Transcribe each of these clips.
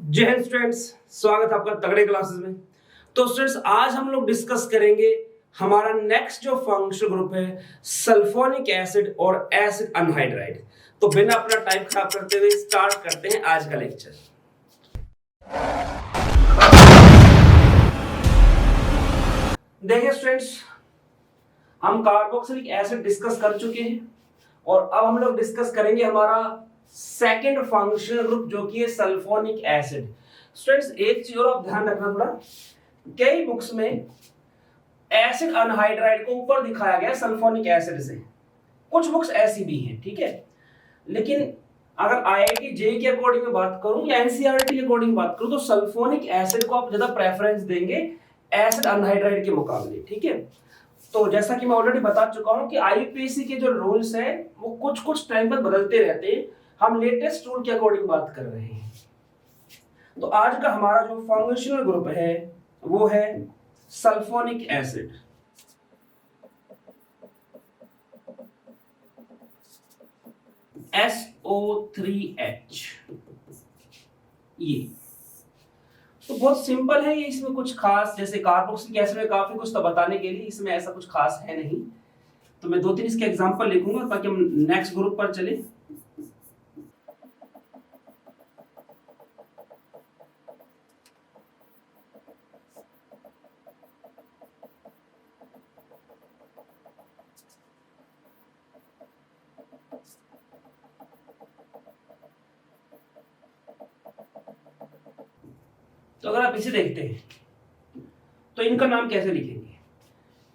जय हिंद स्टूडेंट्स, स्वागत है आपका तगड़े क्लासेस में। तो स्टूडेंट्स, आज हम लोग डिस्कस करेंगे हमारा नेक्स्ट जो फंक्शनल ग्रुप है सल्फोनिक एसिड और एसिड अनहाइड्राइड। तो बिना अपना टाइम खराब करते हुए स्टार्ट करते हैं आज का लेक्चर। देखिए स्टूडेंट्स, हम कार्बोक्सिलिक एसिड डिस्कस कर चुके हैं और अब हम लोग डिस्कस करेंगे हमारा सेकंड फंक्शनल ग्रुप जो कि है सल्फोनिक एसिड। स्टूडेंट्स, एक चीज और आप ध्यान रखना थोड़ा, कई बुक्स में एसिड अनहाइड्राइड को ऊपर दिखाया गया सल्फोनिक एसिड से, कुछ बुक्स ऐसी भी हैं, ठीक है। लेकिन अगर आईआईटी जेईई के अकॉर्डिंग में बात करूं या एनसीईआरटी के अकॉर्डिंग बात करूं तो सल्फोनिक एसिड को आप ज्यादा प्रेफरेंस देंगे एसिड अनहाइड्राइड के मुकाबले, ठीक है। तो जैसा कि मैं ऑलरेडी बता चुका हूं कि आईयूपीएसी के जो रूल्स हैं वो कुछ कुछ टाइम पर बदलते रहते हैं, हम लेटेस्ट रूल के अकॉर्डिंग बात कर रहे हैं। तो आज का हमारा जो फंक्शनल ग्रुप है वो है सल्फोनिक एसिड। SO3H। ये तो बहुत सिंपल है, ये इसमें कुछ खास, जैसे कार्बोक्सिलिक एसिड में काफी कुछ तो बताने के लिए, इसमें ऐसा कुछ खास है नहीं। तो मैं 2-3 इसके एग्जांपल लिखूंगा ताकि हम नेक्स्ट ग्रुप पर चले। तो अगर आप इसे देखते हैं तो इनका नाम कैसे लिखेंगे?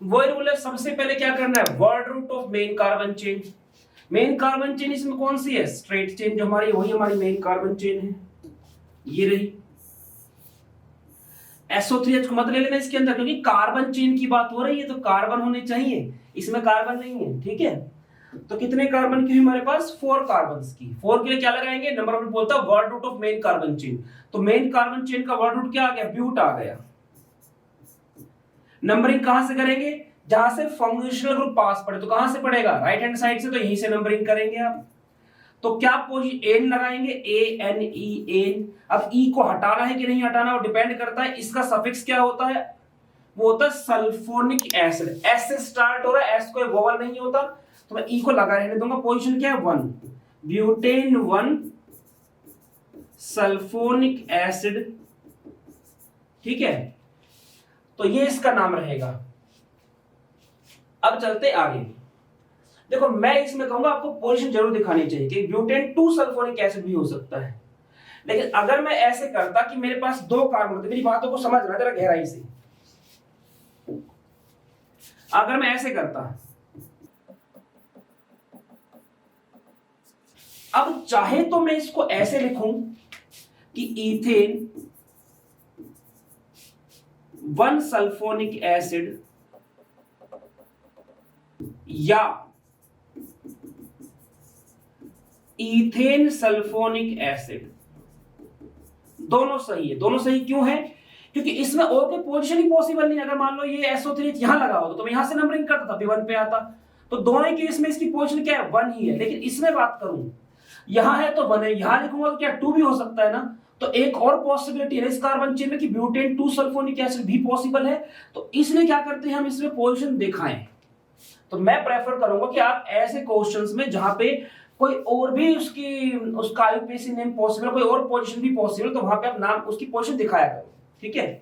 वो रूल है, सबसे पहले क्या करना है, word root of main carbon chain. Main carbon chain इसमें कौन सी है? स्ट्रेट चेन जो हमारी, वही हमारी मेन कार्बन चेन है, ये रही। SO3H को मत ले लेना इसके अंदर, क्योंकि कार्बन चेन की बात हो रही है तो कार्बन होने चाहिए, इसमें कार्बन नहीं है, ठीक है। तो कितने कार्बन की हमारे पास? 4 कार्बन की। 4 के लिए क्या लगाएंगे? नंबर ऑफ बोलता है word root of main carbon chain. तो मेन कार्बन चेन का वर्ड रूट क्या आ गया? ब्यूट आ गया। नंबरिंग कहां से करेंगे? जहां से फंक्शनल ग्रुप पास पड़े। तो कहां से पड़ेगा? राइट हैंड साइड से, तो यहीं से नंबरिंग करेंगे आप। तो क्या पोजीशन एन लगाएंगे, ANE। अब ई को हटाना है कि नहीं हटाना वो डिपेंड करता है, इसका सफिक्स क्या होता है? वो होता है सल्फोनिक एसिड। एस से स्टार्ट हो रहा है, एस कोई वोवल नहीं होता, तो मैं ई को लगा रहने दूंगा। पोजीशन क्या है? 1, ब्यूटेन 1 सल्फोनिक एसिड, ठीक है। तो ये इसका नाम रहेगा। अब चलते आगे। देखो, मैं इसमें कहूंगा आपको पोजीशन जरूर दिखानी चाहिए कि ब्यूटेन 2 सल्फोनिक एसिड भी हो सकता है। लेकिन अगर मैं ऐसे करता कि मेरे पास 2 कार्बन होते, मेरी बातों को समझना जरा गहराई से, अगर मैं ऐसे करता, अब चाहे तो मैं इसको ऐसे लिखूं कि इथेन 1 सल्फोनिक एसिड, या इथेन सल्फोनिक एसिड। दोनों सही है। दोनों सही क्यों है? क्योंकि इसमें और कोई पोजीशन ही पॉसिबल नहीं। अगर मान लो ये SO3 यहां लगा होता तो मैं यहां से नंबरिंग करता तब भी 1 पे आता। तो दोनों केस में इसकी पोजीशन क्या है? 1 ही है। लेकिन इसमें बात करूं, यहां है तो 1 है, यहां लिखूंगा तो क्या 2 भी हो सकता है ना। तो एक और पॉसिबिलिटी है इस कार्बन चेन में कि ब्यूटेन 2 सल्फोनिक एसिड भी पॉसिबल है। तो इसलिए क्या करते हैं हम, इसमें पोजीशन दिखाएं। तो मैं प्रेफर करूंगा कि आप ऐसे क्वेश्चंस में जहां पे कोई और भी उसका आईयूपीएसी नेम पॉसिबल, कोई और पोजीशन भी पॉसिबल, तो वहां पे आप नाम उसकी पोजीशन दिखाया करो, ठीक है।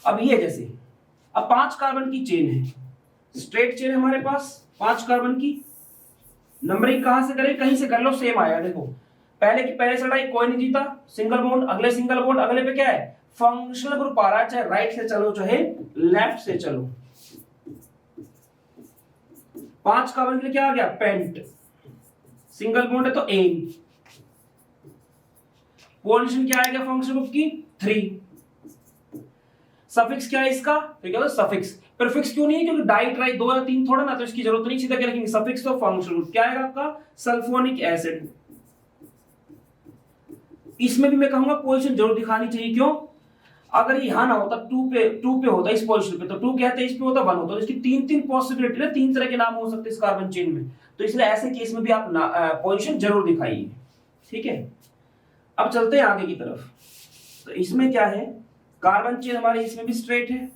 अब ये जैसे, अब 5 कार्बन की चेन है, स्ट्रेट चेन है हमारे पास 5 कार्बन की। नंबरिंग कहां से करें? कहीं से कर लो, सेम आया। देखो, पहले की पहले से लड़ाई कोई नहीं जीता, सिंगल बॉन्ड, अगले सिंगल बॉन्ड, अगले पे क्या है? फंक्शनल ग्रुप आ रहा है, चाहे राइट से चलो चाहे लेफ्ट से चलो। 5 कार्बन के लिए क्या आ गया? पेंट। सिंगल बॉन्ड है तो एन। पोजीशन क्या आएगा फंक्शनल ग्रुप की? 3। सफिक्स क्या है इसका? तो क्या होता है सफिक्स। प्रीफिक्स क्यों नहीं है? क्योंकि डाई ट्राई 2 या 3 थोड़ा ना, तो इसकी जरूरत नहीं। सीधा क्या लिखेंगे? सफिक्स। तो फंक्शनल ग्रुप क्या आएगा आपका? Sulphonic acid. इसमें भी मैं कहूंगा पोजीशन जरूर दिखानी चाहिए। क्यों? अगर यहां ना होता 2 पे होता इस पोजीशन पे, तो 2 कहते हैं, इस पे होता 1 होता, तो इसकी 3 पॉसिबिलिटी है, 3 तरह के नाम हो सकते हैं इस कार्बन चेन में। तो इसलिए ऐसे केस में भी आप पोजीशन जरूर दिखाइए, ठीक है। अब चलते हैं आगे की तरफ। तो इसमें क्या है, कार्बन चेन हमारे इसमें भी स्ट्रेट है,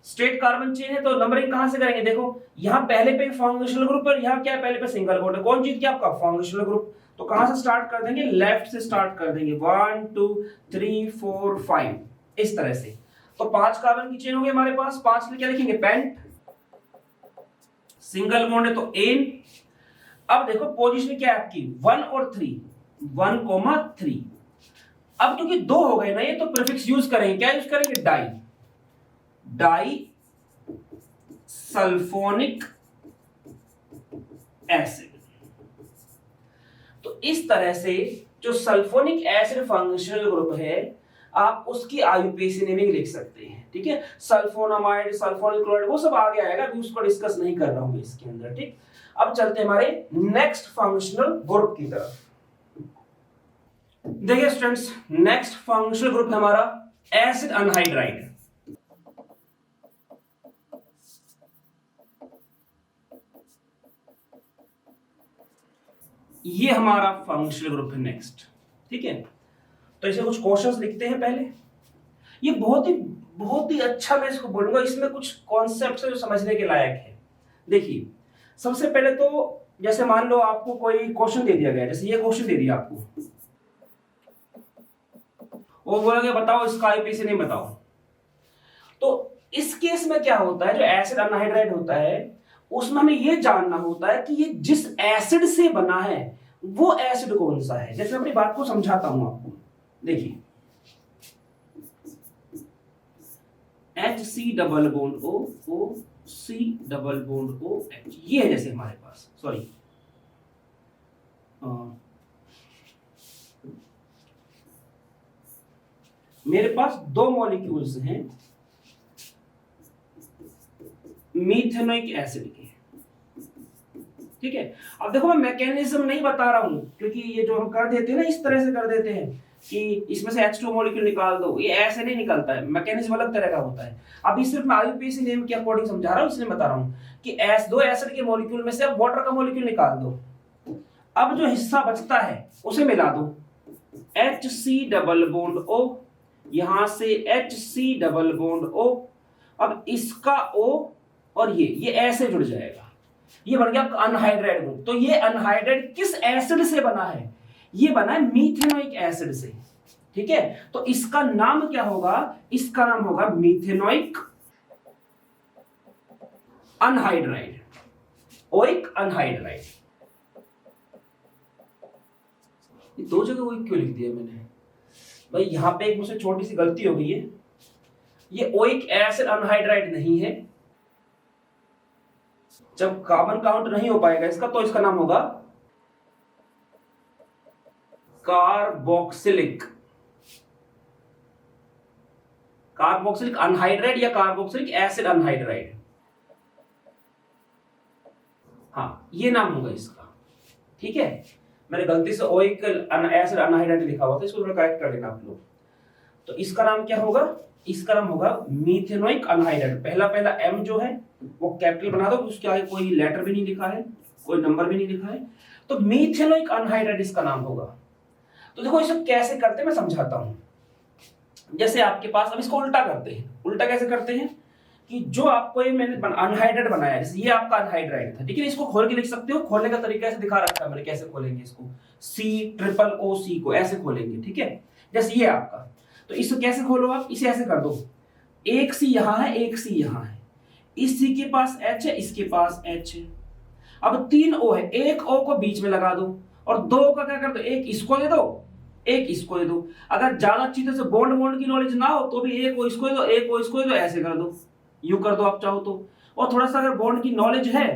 स्ट्रेट कार्बन चेन है। तो नंबरिंग कहां से करेंगे, देखो यहां पहले पे फंक्शनल ग्रुप और यहां क्या है, पहले पे सिंगल बॉन्ड है। कौन जीत गया आपका, फंक्शनल ग्रुप। तो कहां से स्टार्ट कर देंगे, लेफ्ट से स्टार्ट कर देंगे, 1 2 3 4 5 इस तरह से। तो 5 कार्बन की चेन हो गई हमारे पास। 5 में क्या लिखेंगे, पेंट, सिंगल बॉन्ड है तो एन। अब देखो पोजीशन क्या है आपकी, 1 और 3, 1,3। अब क्योंकि 2 हो गए ना ये, तो प्रीफिक्स यूज करेंगे, क्या यूज करेंगे, डाई, डाई सल्फोनिक एसिड। तो इस तरह से जो सल्फोनिक एसिड फंक्शनल ग्रुप है, आप उसकी आईयूपीएसी नेमिंग लिख सकते हैं, ठीक है। सल्फोनामाइड, सल्फोनिल क्लोराइड, वो सब आगे आएगा, अभी उसको डिस्कस नहीं कर रहा हूं इसके अंदर, ठीक। अब चलते हैं हमारे नेक्स्ट फंक्शनल ग्रुप की तरफ। देखिए स्टूडेंट्स, नेक्स्ट फंक्शनल ग्रुप है हमारा एसिड अनहाइड्राइड। ये हमारा फंक्शनल ग्रुप है नेक्स्ट, ठीक है। तो इसे कुछ क्वेश्चंस लिखते हैं पहले। ये बहुत ही अच्छा, मैं इसको बोलूंगा, इसमें कुछ कॉन्सेप्ट्स है जो समझने के लायक है। देखिए सबसे पहले तो जैसे मान लो आपको कोई क्वेश्चन दे दिया गया, जैसे ये क्वेश्चन दे दिया आपको, वो बोलोगे बताओ इसका आईयूपीएसी नहीं बताओ। तो इस केस में क्या होता है, जो एसिड अनहाइड्राइड होता है उसमें हमें ये जानना होता है कि ये जिस एसिड से बना है वो एसिड कौन सा है। जैसे अपनी बात को समझाता हूं आपको, देखिए HC double bond O C double bond OH, ये है जैसे हमारे पास, सॉरी मेरे पास 2 मॉलिक्यूल्स हैं मीथेनोइक एसिड के, ठीक है। अब देखो मैं मैकेनिज्म नहीं बता रहा हूं, क्योंकि ये जो हम कर देते हैं ना, इस तरह से कर देते हैं कि इसमें से H2 मॉलिक्यूल निकाल दो, ये ऐसे नहीं निकलता है, मैकेनिज्म अलग तरह का होता है। अभी सिर्फ मैं आईयूपीएसी नेम के अकॉर्डिंग समझा रहा हूं, इसलिए बता रहा हूं कि दो एसिड के मॉलिक्यूल में से अब वाटर का मॉलिक्यूल निकाल दो, अब जो हिस्सा बचता है उसे मिला दो, HC डबल बॉन्ड O, यहां से HC डबल बॉन्ड O, अब इसका O और ये ऐसे जुड़ जाएगा, ये बन गया अनहाइड्राइड ग्रुप। तो ये अनहाइड्राइड किस एसिड से बना है, ये बना है मीथेनोइक एसिड से, ठीक है। तो इसका नाम क्या होगा, इसका नाम होगा मीथेनोइक अनहाइड्राइड, ओइक अनहाइड्राइड। ये 2 जगह ओइक क्यों लिख दिया मैंने भाई, यहां पे एक मुझसे छोटी सी गलती हो गई है, ये ओइक एसिड अनहाइड्राइड नहीं है। जब कार्बन काउंट नहीं हो पाएगा इसका, तो इसका नाम होगा कार्बोक्सिलिक, कार्बोक्सिलिक अनहाइड्राइड या कार्बोक्सिलिक एसिड अनहाइड्राइड, हाँ ये नाम होगा इसका, ठीक है। मैंने गलती से ओइक एसिड अनहाइड्राइड लिखा हुआ था, इसको थोड़ा करेक्ट कर लेना आप लोग। तो इसका नाम क्या होगा, इसका नाम होगा मीथेनोइक अनहाइड्राइड। पहला M जो है वो कैपिटल बना दो, उसके आगे कोई लेटर भी नहीं लिखा है, कोई नंबर भी नहीं लिखा है, तो मीथेनोइक अनहाइड्राइड इसका नाम होगा। तो देखो इसे कैसे करते हैं मैं समझाता हूं। जैसे आपके पास, अब इसको उल्टा करते हैं। उल्टा कैसे करते हैं कि जो आपको ये मैंने अनहाइड्राइड बनाया, जैसे ये आपका अनहाइड्राइड था, ठीक है, इसको खोल के लिख सकते हो। खोलने का तरीका ऐसे दिखा रखा है मैंने, कैसे खोलेंगे इसको, C�OOC को ऐसे खोलेंगे, ठीक है। जैसे ये आपका, तो इसको कैसे खोलो आप, इसे ऐसे कर दो, एक C यहां है, एक C यहां है, इस C के पास H है, इसके पास H है। अब 3 O है, एक O को बीच में लगा दो और 2 का क्या कर दो, एक इसको दे दो, एक इसको दे दो। अगर ज्यादा अच्छी तरह से बॉन्ड की नॉलेज ना हो तो भी एक O इसको दे दो, एक O इसको दे दो, ऐसे कर दो, यूं कर दो आप चाहो तो। और थोड़ा सा अगर बॉन्ड की नॉलेज है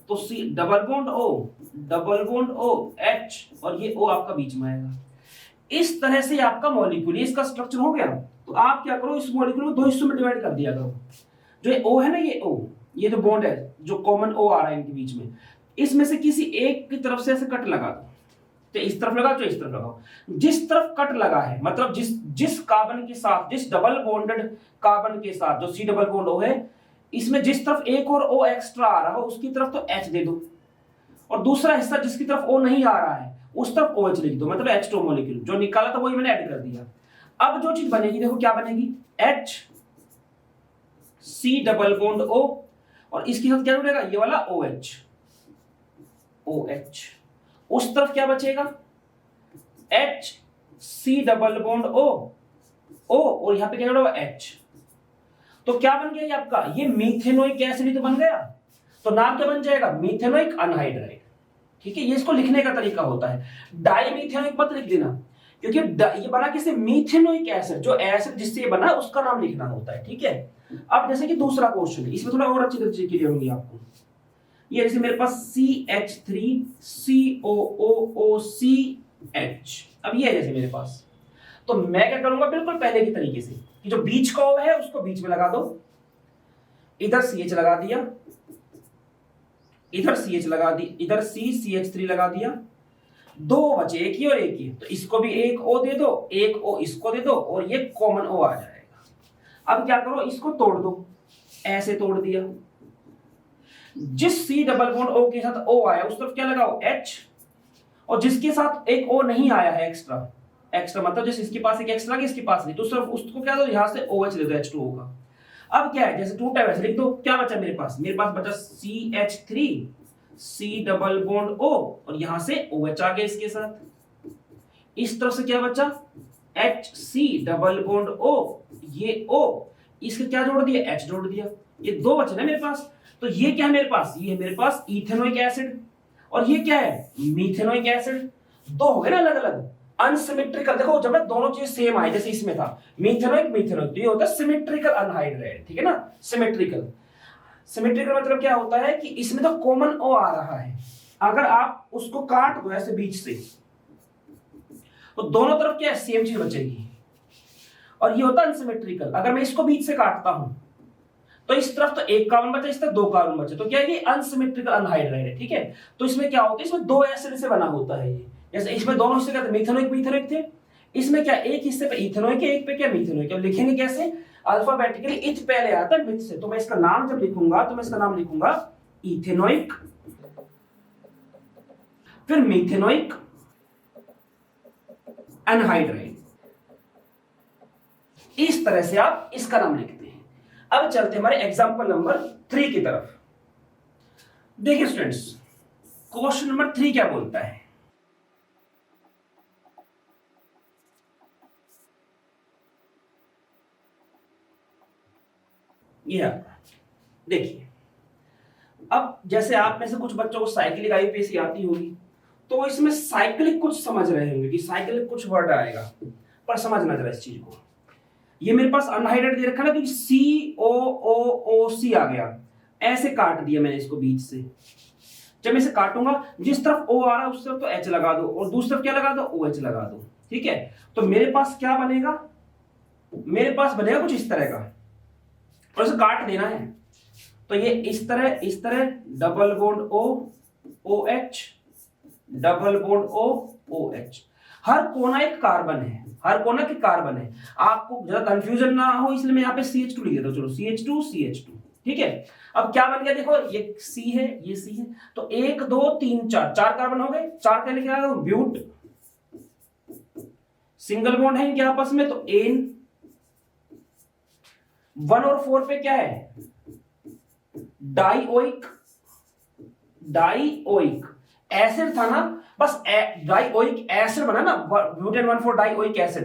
तो C double bond O H, और ये O आपका बीच में आएगा। इस तरह से आपका मॉलिक्यूल, इसका स्ट्रक्चर हो गया। तो आप क्या करो, इस मॉलिक्यूल को 2 हिस्सों में डिवाइड कर दिया करो। जो ये O है ना, ये O, ये जो बॉन्ड है, जो कॉमन O आ रहा है इनके बीच में, इसमें से किसी एक की तरफ से ऐसे कट लगा दो, तो इस तरफ लगा, तो इस तरफ लगाओ। जिस तरफ कट लगा है, मतलब जिस कार्बन के साथ, जिस डबल बॉन्डेड कार्बन के साथ जो C डबल बॉन्ड O है, इसमें जिस तरफ एक और O एक्स्ट्रा आ रहा हो उसकी तरफ तो H दे दो, और दूसरा हिस्सा जिसकी तरफ O नहीं आ रहा है उस तरफ OH लिख दो, मतलब H2 मॉलिक्यूल जो निकाला था वही मैंने ऐड कर दिया। अब जो चीज बनेगी देखो क्या बनेगी, HC डबल बॉन्ड O और इसके साथ क्या जुड़ेगा, ये वाला OH। उस तरफ क्या बचेगा, HC डबल बॉन्ड O और यहां पे क्या जुड़ा H। तो क्या बन गया ये आपका, ये मीथेनोइक एसिड ही तो बन गया। तो नाम क्या बन जाएगा, मीथेनोइक अनहाइड्राइड। ठीक है, ये इसको लिखने का तरीका होता है। डाइमीथेनोइक मत लिख देना, क्योंकि ये बना किससे, मीथेनोइक एसिड, जो एसिड जिससे ये बना उसका नाम लिखना होता है। ठीक है, अब जैसे कि दूसरा क्वेश्चन है, इसमें थोड़ा और अच्छी तरह से क्लियर होंगी आपको। ये जैसे मेरे पास CH3COOCH, अब ये है जैसे मेरे पास, तो मैं क्या करूंगा, बिल्कुल पहले की तरीके से, कि जो बीच का O है उसको बीच में लगा दो, इधर CH लगा दिया, इधर CH लगा दी, इधर CH3 लगा दिया, दो बचे, एक ही और एक ही, तो इसको भी एक O दे दो, एक O इसको दे दो और ये कॉमन O आ जाएगा। अब क्या करो, इसको तोड़ दो, ऐसे तोड़ दिया, जिस C डबल बॉन्ड O के साथ O आया उस तरफ क्या लगाओ, H, और जिसके साथ एक O नहीं आया है एक्स्ट्रा मतलब जैसे इसके पास एक एक्स्ट्रा इसके पास नहीं, तो सिर्फ उसको क्या दो, यहां से OH ले दो, H2O का। अब क्या है, जैसे टूटा वैसे लिख दो, क्या बचा मेरे पास बचा CH3 C double bond O और यहां से OH आ गया इसके साथ। इस तरफ से क्या बचा, HC डबल बॉन्ड O, ये O, इसके क्या जोड़ दिया, H जोड़ दिया, ये दो बचे ना मेरे पास। तो ये क्या है मेरे पास, ये है मेरे पास इथेनोइक एसिड और ये क्या है, मीथेनोइक एसिड। दो हो गए ना अलग अलग, अनसिमेट्रिकल। देखो जब मैं दोनों चीज सेम आई, जैसे इसमें था मीथेनोइक, तो ये होता है सिमेट्रिकल अनहाइड्राइड। ठीक है ना, सिमेट्रिकल मतलब क्या होता है कि इसमें तो कॉमन O आ रहा है, अगर आप उसको काट दो ऐसे बीच से तो दोनों तरफ क्या है, सेम चीज बचेगी। और ये होता है अनसिमेट्रिकल, अगर मैं इसको बीच से काटता हूं तो इस तरफ तो एक कार्बन बचा, इस तरफ दो कार्बन बचे, तो क्या है, ये अनसिमेट्रिकल अनहाइड्राइड है। ठीक है, तो इसमें क्या होता है, इसमें दो एसिड से बना होता है ये। जैसे इसमें दोनों हिस्से क्या थे, मीथेनोइक थे, इसमें क्या एक हिस्से पे इथेनोइक है, एक पे क्या मीथेनोइक। अब लिखेंगे कैसे, अल्फाबेटिकली इथ पहले आता है मिथ से, तो मैं इसका नाम जब लिखूंगा तो मैं इसका नाम लिखूंगा इथेनोइक, फिर मीथेनोइक अनहाइड्राइड। इस तरह से आप इसका नाम लिखते हैं। अब चलते हैं हमारे एग्जांपल नंबर 3 की तरफ। देखिए स्टूडेंट्स, क्वेश्चन नंबर 3 क्या बोलता है, ये देखिए। अब जैसे आप में से कुछ बच्चों को साइक्लिक आईयूपीएसी आती होगी, तो इसमें साइक्लिक कुछ समझ रहे होंगे कि साइक्लिक कुछ वर्ड आएगा, पर समझना जरा इस चीज को। ये मेरे पास अनहाइड्राइड दे रखा है ना, तो COOC आ गया, ऐसे काट दिया मैंने इसको बीच से। जब मैं इसे काटूंगा, जिस तरफ O आ रहा है उस तरफ तो H लगा दो और दूसरी तरफ क्या लगा दो, OH लगा दो। ठीक है, तो मेरे पास क्या बनेगा, मेरे पास बनेगा कुछ इस तरह का, और इसे काट देना है। तो ये इस तरह double bond O OH, double bond O OH। हर कोना एक कार्बन है, हर कोना के कार्बन है। आपको ज्यादा कंफ्यूजन ना हो इसलिए मैं यहाँ पे CH2 लिख देता हूँ। चलो CH2। ठीक है, अब क्या बन गया देखो, ये C है, ये C है, तो 1 2 3 4 कार्बन हो गए। 4 क्या लिख रहा है, ब्यूट, सिंगल बॉन्ड है इनके आपस में, तो एन। 1 और 4 पे क्या है, डाइओइक एसिड था ना, बस डाइओइक एसिड बना ना, ब्यूटेन 1,4 डाइओइक एसिड।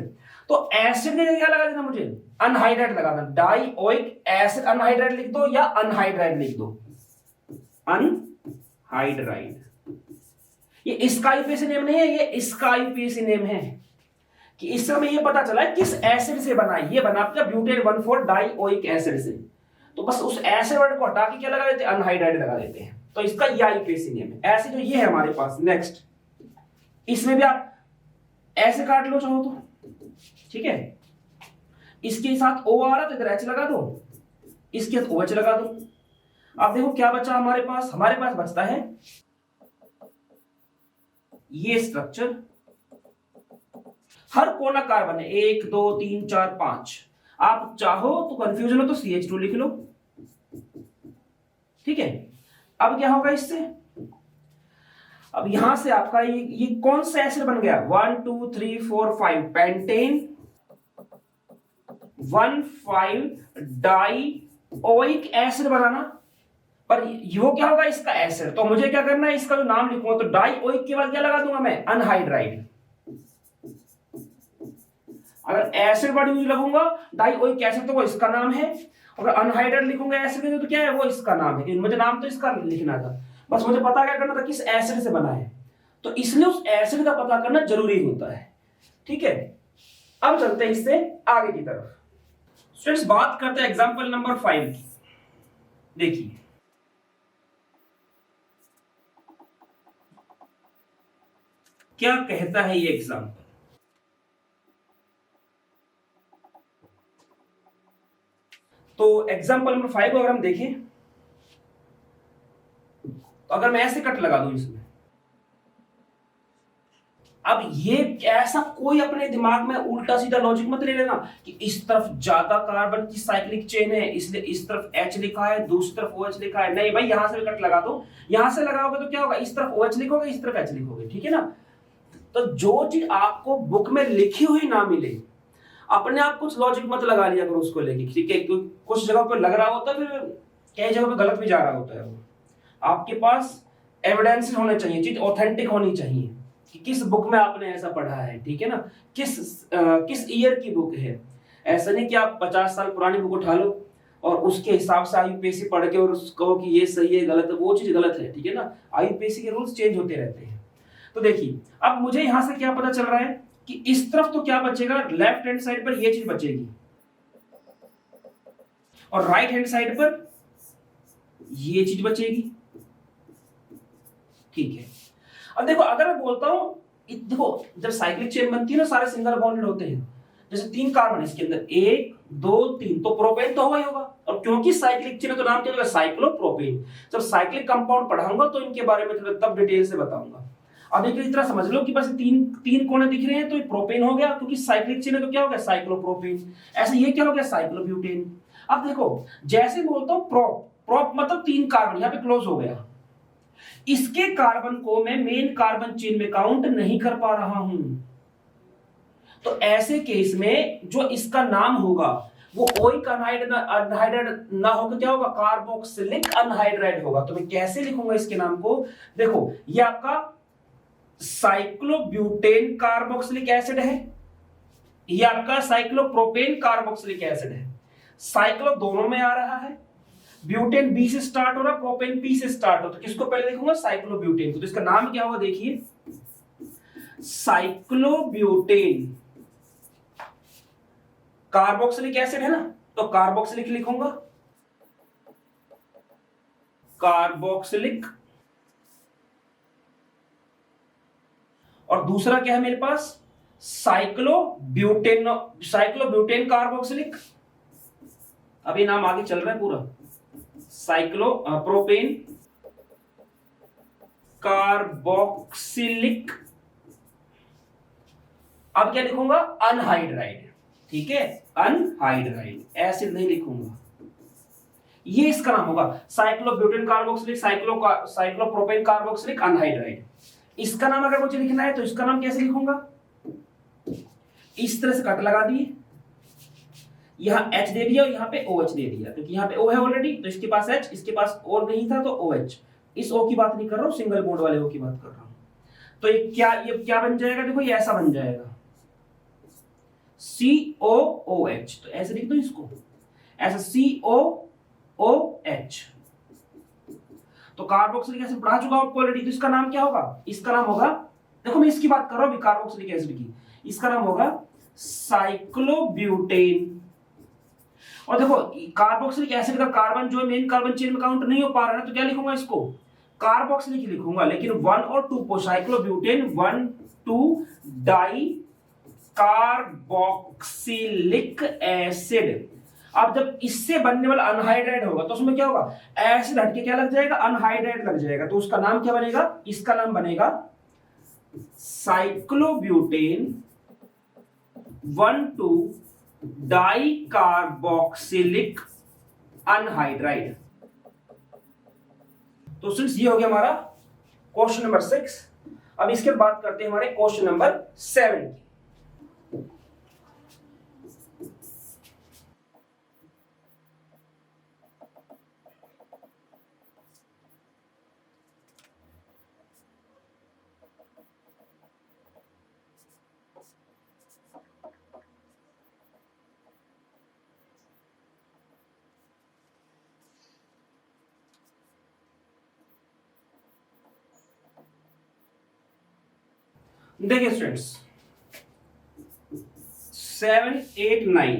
तो एसिड की जगह क्या लगा देना मुझे, अनहाइड्राइड लगा देना। डाइओइक एसिड अनहाइड्राइड लिख दो या अनहाइड्राइड लिख दो, अनहाइड्राइड। ये इसका आईयूपीएसी नेम नहीं है, ये इसका आईयूपीएसी नेम है, कि इस समय ये पता चला है किस एसिड से बना है। ये बना आपका ब्यूटेन 1,4 डाइओइक एसिड से, तो बस उस एसिड वर्ड को हटा के क्या लगा देते हैं, अनहाइड्राइड लगा देते हैं। तो इसका ये आईयूपीएसी नेम है। ऐसे जो ये है हमारे पास, नेक्स्ट इसमें भी आप ऐसे काट लो चाहो तो। ठीक है, इसके साथ O आ रहा तो इधर H लगा दो, इसके साथ OH लगा दो। अब देखो क्या बचा हमारे पास बचता है ये स्ट्रक्चर। हर कोना कार्बन है, 1 2 3 4 5। आप चाहो तो कंफ्यूजन हो तो CH2 लिख लो। ठीक है, अब क्या होगा इससे, अब यहां से आपका ये कौन सा एसिड बन गया, 1 2 3 4 5 पेंटेन 1,5 डाइओइक एसिड बनाना। पर वो क्या होगा, इसका एसिड। तो मुझे क्या करना है, इसका जो नाम लिखूंगा तो डाइओइक के बाद क्या लगा दूंगा मैं, अनहाइड्राइड। अगर एसिड वर्ड यूज लगूंगा डाइओइक एसिड तो वो इसका नाम है, अगर अनहाइड्राइड लिखूंगा एसिड के तो क्या है, वो इसका नाम है। मुझे नाम तो इसका लिखना था, बस मुझे पता क्या करना था, किस एसिड से बना है, तो इसलिए उस एसिड का पता करना जरूरी होता है। ठीक है, अब चलते हैं इससे आगे की तरफ। स्टूडेंट्स बात करते हैं एग्जांपल नंबर 5 की। देखिए क्या कहता है ये एग्जांपल। तो एग्जांपल नंबर 5 को अगर हम देखें तो अगर मैं ऐसे कट लगा दूं इसमें, अब ये ऐसा कोई अपने दिमाग में उल्टा सीधा लॉजिक मत ले लेना कि इस तरफ ज्यादा कार्बन की साइक्लिक चेन है इसलिए इस तरफ H लिखा है, दूसरी तरफ OH लिखा है। नहीं भाई, यहां से भी कट लगा दो, यहां से लगाओगे तो क्या होगा, इस तरफ OH लिखोगे, इस तरफ H लिखोगे। ठीक है ना, तो जो चीज आपको बुक में लिखी हुई ना मिले, अपने आप कुछ लॉजिक मत लगा लिया करो उसको लेके। ठीक है, कुछ जगह पर लग रहा होता है, फिर कई जगह पे गलत भी जा रहा होता है। वो आपके पास एविडेंस होने चाहिए, चीज ऑथेंटिक होनी चाहिए कि किस बुक में आपने ऐसा पढ़ा है। ठीक है ना, किस ईयर की बुक है। ऐसा नहीं कि आप 50 साल पुरानी बुक उठा लो और उसके हिसाब से आईयूपीएसी पढ़ के और कहो कि ये सही है गलत है, वो चीज गलत है। ठीक है ना, आईयूपीएसी के रूल्स चेंज होते रहते हैं। तो देखिए अब मुझे यहां से क्या पता चल रहा है कि इस तरफ तो क्या बचेगा, लेफ्ट हैंड साइड पर ये चीज बचेगी और राइट हैंड साइड पर ये चीज बचेगी। ठीक है, अब देखो अगर मैं बोलता हूं, देखो जब साइक्लिक चेन बनती है ना, सारे सिंगल बॉन्डेड होते हैं। जैसे 3 कार्बन इसके अंदर 1 2 3, तो प्रोपेन तो होगा ही होगा। और क्योंकि साइक्लिक चेन है तो नाम क्या होगा, साइक्लोप्रोपेन। जब साइक्लिक कंपाउंड पढ़ाऊंगा तो इनके बारे में तब डिटेल से बताऊंगा। अब एक इस तरह समझ लो कि बस तीन कोने दिख रहे हैं तो ये प्रोपेन हो गया, क्योंकि साइक्लिक चेन है तो क्या हो गया, साइक्लोप्रोपेन। ऐसे ये क्या हो गया, साइक्लोब्यूटेन। अब देखो जैसे बोलता हूं प्रोप मतलब 3 कार्बन यहां पे क्लोज हो गया, इसके कार्बन को मैं मेन कार्बन चेन में काउंट नहीं कर पा रहा हूं। तो ऐसे केस में जो इसका नाम होगा वो ओइक अनहाइड्राइड ना होकर क्या होगा, कार्बोक्सिलिक अनहाइड्राइड होगा। तो मैं कैसे लिखूंगा इसके नाम को, देखो ये आपका साइक्लोब्यूटेन कार्बोक्सिलिक एसिड है, ये आपका साइक्लोप्रोपेन कार्बोक्सिलिक एसिड है। साइक्लो दोनों में आ रहा है, ब्यूटेन बी से स्टार्ट हो रहा, प्रोपेन पी से स्टार्ट हो, तो किसको पहले लिखूंगा, साइक्लोब्यूटेन को। तो इसका नाम क्या होगा, देखिए साइक्लोब्यूटेन कार्बोक्सिलिक एसिड है ना, तो कार्बोक्सिलिक लिखूंगा, कार्बोक्सिलिक। और दूसरा क्या है मेरे पास, साइक्लोब्यूटेन कार्बोक्सिलिक। अभी नाम आगे चल रहा है पूरा, प्रोपेन कार्बोक्सिलिक। अब क्या लिखूंगा, अनहाइड्राइड। ठीक है, अनहाइड्राइड, एसिड नहीं लिखूंगा, ये इसका नाम होगा cyclobutane carboxylic, cyclopropane carboxylic anhydride. इसका नाम अगर मुझे लिखना है तो इसका नाम कैसे लिखूंगा, इस तरह से कट लगा दिए, यहां H दे दिया और यहां पे OH दे दिया, क्योंकि यहां पे O है ऑलरेडी, तो इसके पास H, इसके पास O नहीं था तो OH। इस O की बात नहीं कर रहा हूं, सिंगल बॉन्ड वाले O की बात कर रहा हूं। तो ये क्या बन जाएगा, देखो ये ऐसा बन जाएगा COOH। तो ऐसे लिख दो इसको, ऐसा COOH। तो कार्बोक्सिलिक एसिड पढ़ा चुका हूं ऑलरेडी, तो इसका नाम क्या होगा, इसका नाम होगा, देखो मैं इसकी बात कर रहा हूं अभी कार्बोक्सिलिक एसिड की, इसका नाम होगा साइक्लोब्यूटेन। और देखो कार्बोक्सिलिक एसिड का कार्बन जो है मेन कार्बन चेन में काउंट नहीं हो पा रहा है, तो क्या लिखूंगा इसको, कार्बोक्सिलिक लिखूंगा, लेकिन 1 और 2 को साइक्लोब्यूटेन 1 2 डाई कार्बोक्सिलिक एसिड। अब जब इससे बनने वाला अनहाइड्राइड होगा तो उसमें क्या होगा, एसिड हटके क्या लग जाएगा, अनहाइड्राइड लग जाएगा, तो उसका नाम क्या बनेगा, इसका नाम बनेगा साइक्लोब्यूटेन 1 2 डाई कार्बोक्सिलिक अनहाइड्राइड। तो सिंस ये हो गया हमारा क्वेश्चन नंबर 6। अब इसके बाद बात करते हैं हमारे क्वेश्चन नंबर 7 की। देखिए स्टूडेंट्स, 7, 8, 9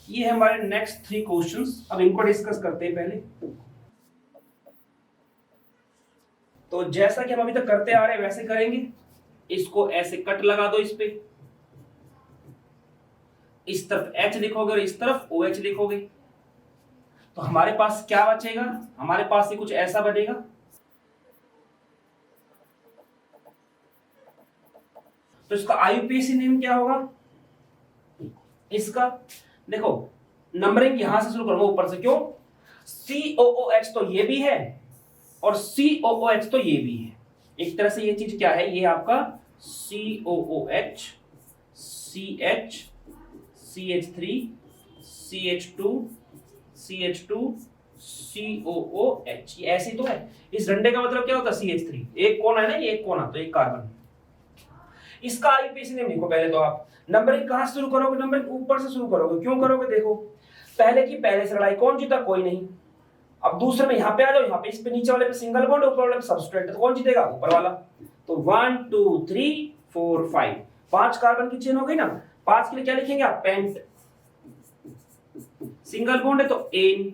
ये है हमारे नेक्स्ट 3 क्वेश्चंस। अब इनको डिस्कस करते हैं पहले। तो जैसा कि हम अभी तक करते आ रहे हैं वैसे करेंगे। इसको ऐसे कट लगा दो इस पे, इस तरफ H लिखोगे और इस तरफ OH लिखोगे, तो हमारे पास क्या बचेगा? हमारे पास ये कुछ ऐसा बनेगा। तो इसका IUPAC नेम क्या होगा? इसका देखो, नंबरिंग यहां से शुरू करूंगा ऊपर से। क्यों? COOH तो ये भी है और COOH तो ये भी है। एक तरह से ये चीज क्या है? ये आपका COOH, CH, CH3, CH2, CH2, COOH, ये ऐसे तो है। इस डंडे का मतलब क्या होता है? CH3। एक कोना है ना, ये एक कोना, तो एक कार्बन। इसका IUPAC नेम लिखो पहले। तो आप नंबरिंग कहां से शुरू करोगे? नंबरिंग ऊपर से शुरू करोगे। क्यों करोगे? देखो, पहले की पहले से लड़ाई, कौन जीता? कोई नहीं। अब दूसरे में यहां पे आ जाओ, यहां पे इस पे नीचे वाले पे सिंगल बॉन्ड, ऊपर वाले पे सबस्ट्रेट, तो कौन जीतेगा? ऊपर वाला। तो 1 2 3 4 5 5 कार्बन की चेन हो गई ना। 5 के लिए क्या लिखेंगे आप? पेंट। सिंगल बॉन्ड है तो एन।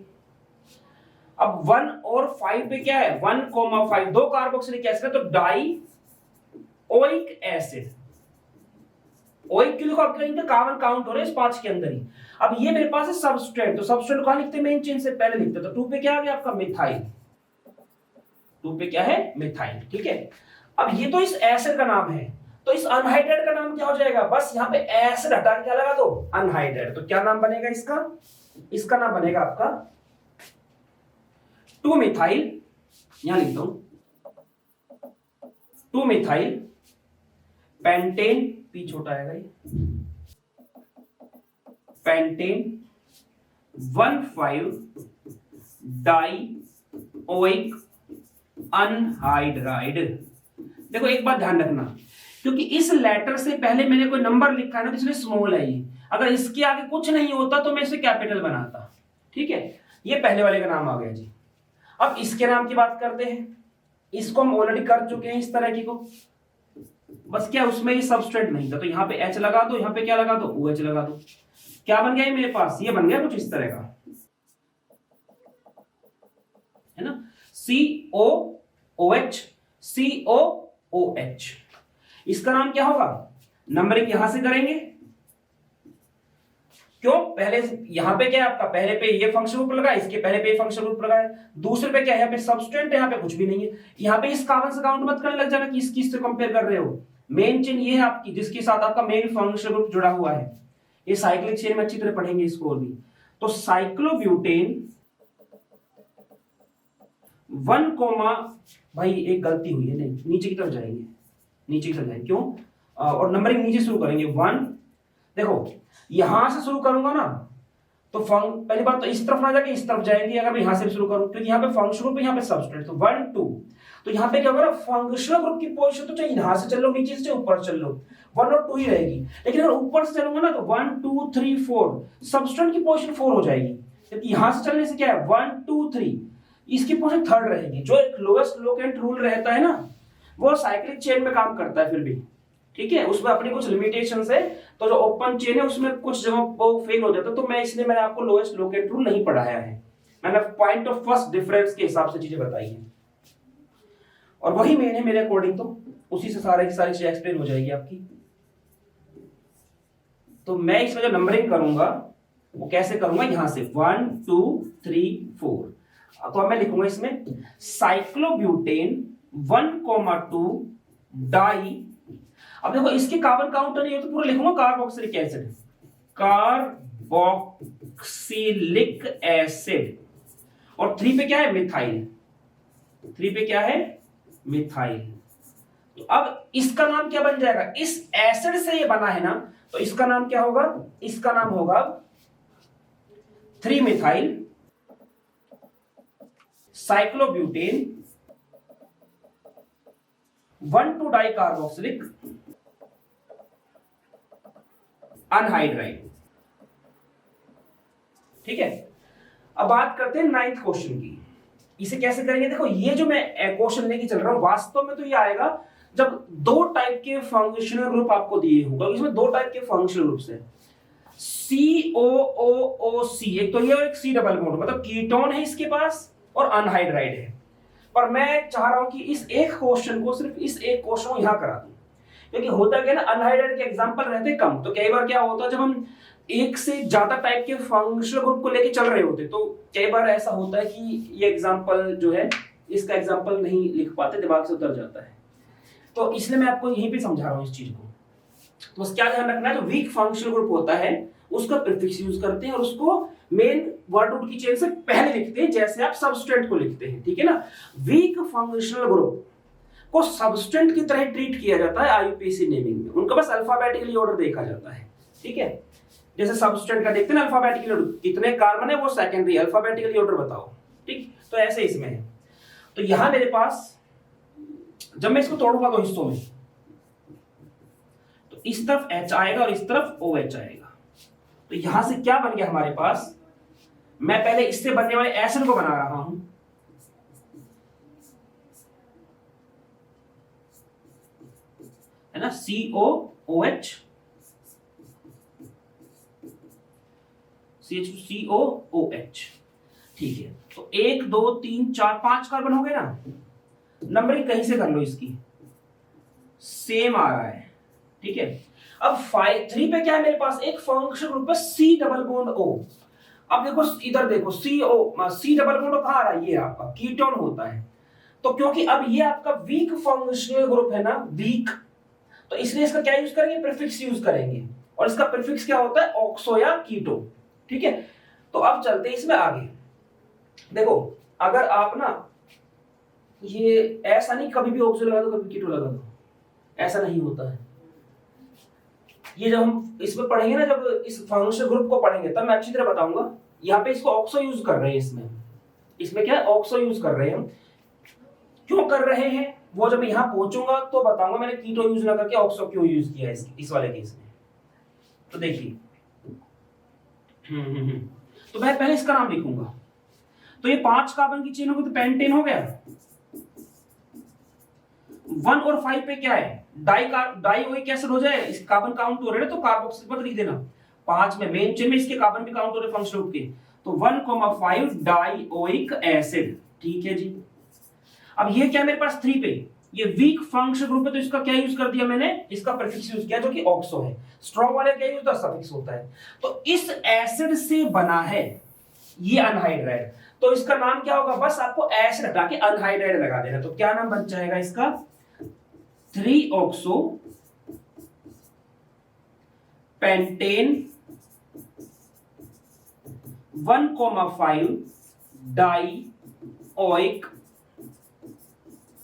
अब 1 और 5 पे क्या है? 1,5 दो कार्बोक्सिलिक एसिड है तो डाई ओइक एसिड। ओइक क्यों लिखो? आपके इनका कार्बन काउंट हो रहा है इस 5 के अंदर ही। अब ये मेरे पास है सबस्ट्रेट, तो सबस्ट्रेट कहां लिखते हैं? मेन चेन से पहले लिखते हैं। तो 2 पे क्या आ गया आपका? मिथाइल। 2 पे क्या है? मिथाइल। ठीक है। अब ये तो इस एसिड का नाम है, तो इस अनहाइड्रेट का नाम क्या हो जाएगा? बस यहां पे एसिड हटा के क्या लगा दो? अनहाइड्रेट। तो क्या नाम बनेगा इसका? इसका नाम बनेगा आपका 2 मिथाइल। यहां लिख दो 2 मिथाइल पेंटेन, पी छोटा आएगा ये, पेंटेन 1,5 डाई ओइक अनहाइड्राइड। देखो एक बात ध्यान रखना, क्योंकि इस लेटर से पहले मैंने कोई नंबर लिखा है ना, तो इसलिए स्मॉल है ये। अगर इसके आगे कुछ नहीं होता तो मैं इसे कैपिटल बनाता। ठीक है, ये पहले वाले का नाम आ गया जी। अब इसके नाम की बात करते हैं। इसको हम ऑलरेडी कर चुके हैं इस तरह की को। बस क्या उसमें ये सबस्ट्रेट नहीं था, तो यहां पे H लगा दो, यहां पे क्या लगा दो? OH लगा दो। क्या बन गया ये मेरे पास? ये बन गया कुछ इस तरह का, है ना? COOH, COOH। इसका नाम क्या होगा? नंबरिंग यहां से करेंगे। क्यों? पहले यहां पे क्या है आपका? पहले पे ये फंक्शन ग्रुप लगा, इसके पहले पे ये फंक्शन ग्रुप लगा है, दूसरे पे क्या है? यहां पे सबस्ट्रेट है, यहां पे कुछ भी नहीं है। यहां पे इस कार्बन से काउंट मत करने लग जाना कि किस से कंपेयर कर रहे हो। मेन चेन ये है आपकी, जिसके साथ आपका मेन फंक्शन ग्रुप जुड़ा हुआ है। ये साइक्लिक चेन में अच्छी तरह पढ़ेंगे इसको और भी। तो साइक्लोब्यूटेन 1, भाई एक गलती हुई है, नहीं नीचे की तरफ जाएंगे, नीचे की तरफ जाएंगे। क्यों? और नंबरिंग नीचे शुरू करेंगे। 1, देखो यहां से शुरू करूंगा ना तो पहली बात तो इस तरफ ना जाके इस तरफ जाएंगे अगर मैं यहां से शुरू करूं, क्योंकि यहां पे फंक्शन ग्रुप है, यहां पे सबस्ट्रेट। तो 1 2, तो यहां पे क्या होगा? फंक्शनल ग्रुप की पोजीशन तो चाहे यहां से चल लो, नीचे से ऊपर चल लो, 1 और 2 ही रहेगी। लेकिन अगर ऊपर से चलूंगा ना तो 1 2 3 4, सबस्ट्रेट की पोजीशन 4 हो जाएगी। क्योंकि यहां से चलने से क्या है? 1 2 3, इसकी पोजीशन 3rd रहेगी। जो एक लोएस्ट लोकेंट रूल रहता है ना, वो साइक्लिक चेन में काम करता है फिर भी। ठीक है, उसमें अपनी कुछ लिमिटेशंस है। तो जो ओपन चेन है उसमें कुछ जगह वो फेल हो जाता है, तो मैं इसलिए मैंने आपको लोएस्ट लोकेंट रूल नहीं पढ़ाया है। मैंने पॉइंट ऑफ फर्स्ट डिफरेंस के हिसाब से चीजें बताई हैं, और वही मेन है मेरे अकॉर्डिंग। तो उसी से सारी चीजें एक्सप्लेन हो जाएगी आपकी। तो मैं इसमें जो नंबरिंग करूंगा वो कैसे करूंगा? यहां से 1 2 3 4। तो अब मैं लिखूंगा इसमें साइक्लोब्यूटेन 1,2 डाई। अब देखो इसके कार्बन काउंट नहीं है तो पूरा लिखूंगा कार्बोक्सिलिक एसिड, कार्बोक्सिलिक एसिड। और 3 पे क्या है? मिथाइल। 3 पे क्या है? मिथाइल। तो अब इसका नाम क्या बन जाएगा, इस एसिड से ये बना है ना, तो इसका नाम क्या होगा, इसका नाम होगा 3 मिथाइल साइक्लोब्यूटेन 1,2 डाइकार्बोक्सिलिक अनहाइड्राइड। ठीक है, अब बात करते हैं 9th क्वेश्चन की। इसे कैसे करेंगे, देखो ये जो मैं क्वेश्चन लेके चल रहा हूं वास्तव में तो ये आएगा जब 2 टाइप के फंक्शनल ग्रुप आपको दिए होगा। इसमें 2 टाइप के फंक्शनल ग्रुप्स हैं, COOOC, एक तो ये और एक C डबल बॉन्ड, मतलब कीटोन है इसके पास और अनहाइड्राइड है। पर मैं चाह रहा हूं कि इस एक क्वेश्चन को, सिर्फ इस एक क्वेश्चन को यहां करा दूं, क्योंकि होता क्या ना, अनहाइड्राइड के एग्जांपल रहते कम, तो कई बार क्या होता है जब हम एक से ज्यादा टाइप के फंक्शनल ग्रुप को लेके चल रहे होते, तो कई बार ऐसा होता है कि ये एग्जांपल जो है, इसका एग्जांपल नहीं लिख पाते, दिमाग से उतर जाता है। तो इसलिए मैं आपको यहीं पे समझा रहा हूं इस चीज को। तो बस क्या ध्यान रखना है, जो वीक फंक्शनल ग्रुप होता है उसका प्रीफिक्स यूज करते हैं और उसको मेन वर्ड रूट की चेन से पहले लिखते हैं, जैसे आप सबस्टेंट को लिखते हैं। ठीक है ना, वीक फंक्शनल ग्रुप को सबस्टेंट की तरह ट्रीट किया जाता है आईयूपीएसी नेमिंग में, उनका बस अल्फाबेटिकली ऑर्डर देखा जाता है। ठीक है, जैसे सबस्टेंट का देखते हैं ना अल्फाबेटिकली ऑर्डर, कितने कार्बन है वो सेकेंडरी, अल्फाबेटिकली ऑर्डर बताओ। ठीक, तो ऐसे इसमें है। तो यहां मेरे पास जब मैं इसको तोड़ूंगा 2 हिस्सों में, तो इस तरफ H आएगा और इस तरफ OH आएगा। तो यहां से क्या बन गया हमारे पास, मैं पहले इससे बनने वाले एसिड को बना रहा हूं, है ना, COOH CH2COOH। ठीक है, तो 1 2 3 4 5 कार्बन हो गए ना, नंबरिंग कहीं से कर लो, इसकी सेम आ रहा है। ठीक है, अब 3 पे क्या है मेरे पास, एक फंक्शनल ग्रुप है C डबल बॉन्ड O। अब देखो इधर देखो, C डबल बॉन्ड कहां आ रहा है, ये आपका कीटोन होता है। तो क्योंकि अब ये आपका वीक फंक्शनल ग्रुप है ना, वीक, तो इसलिए इसका क्या यूज करेंगे, प्रीफिक्स यूज करेंगे, और इसका प्रीफिक्स क्या होता है, ऑक्सो या कीटो। ठीक है, तो अब चलते हैं इसमें आगे। देखो अगर आप ना ये ऐसा नहीं कभी भी ऑक्सो लगा दो कभी कीटो लगा दो, ऐसा नहीं होता है। ये जब हम इसमें पढ़ेंगे ना, जब इस फंक्शनल ग्रुप को पढ़ेंगे तब मैं अच्छी तरह बताऊंगा। यहाँ पे इसको ऑक्सो यूज कर रहे हैं, इसमें क्या है, ऑक्सो यूज कर रहे हैं हम। क्यों कर रहे हैं वो जब यहाँ पहुंचूंगा तो बताऊंगा मैंने कीटो यूज ना करके ऑक्सो क्यों यूज किया है इस वाले केस में। तो देखिए तो मैं पहले इसका नाम लिखूंगा, तो ये 5 कार्बन की चेन होगी तो पेंटेन हो गया। 1 और 5 पे क्या है, डाइओइक एसिड हो जाए, इस कार्बन काउंट हो रहे हैं तो कार्बोक्सिल मत लिख देना। 5 में मेन चेन में इसके कार्बन भी काउंट हो रहे फंक्शनल ग्रुप के, तो 1,5 डाइओइक एसिड। ठीक है जी, अब ये क्या मेरे पास 3 पे, ये वीक फंक्शनल ग्रुप है, तो इसका क्या यूज कर दिया मैंने, इसका प्रीफिक्स यूज किया जो कि ऑक्सो है। स्ट्रॉन्ग वाले क्या यूज होता है, सफिक्स होता है। तो इस एसिड से बना है ये अनहाइड्राइड, तो इसका नाम क्या होगा, बस आपको एसिड हटा के अनहाइड्राइड लगा देना। तो क्या नाम बन जाएगा इसका, 3 ऑक्सो पेंटेन 1,5 डाइओइक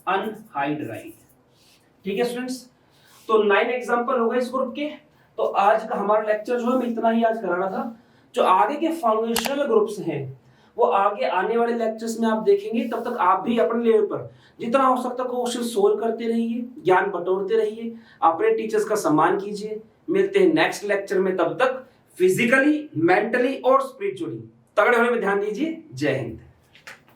अनहाइड्राइड। ठीक है स्टूडेंट्स, तो 9 एग्जांपल हो गए इस ग्रुप के। तो आज का हमारा लेक्चर जो है मैं इतना ही आज कराना था। जो आगे के फंक्शनल ग्रुप्स हैं वो आगे आने वाले लेक्चर्स में आप देखेंगे। तब तक आप भी अपने लेवल पर जितना हो सकता है क्वेश्चन सोल्व करते रहिए, ज्ञान बटोरते रहिए, अपने टीचर्स का सम्मान कीजिए। मिलते हैं नेक्स्ट लेक्चर में, तब तक फिजिकली, मेंटली और स्पिरिचुअली तगड़े होने में ध्यान दीजिए। जय हिंद।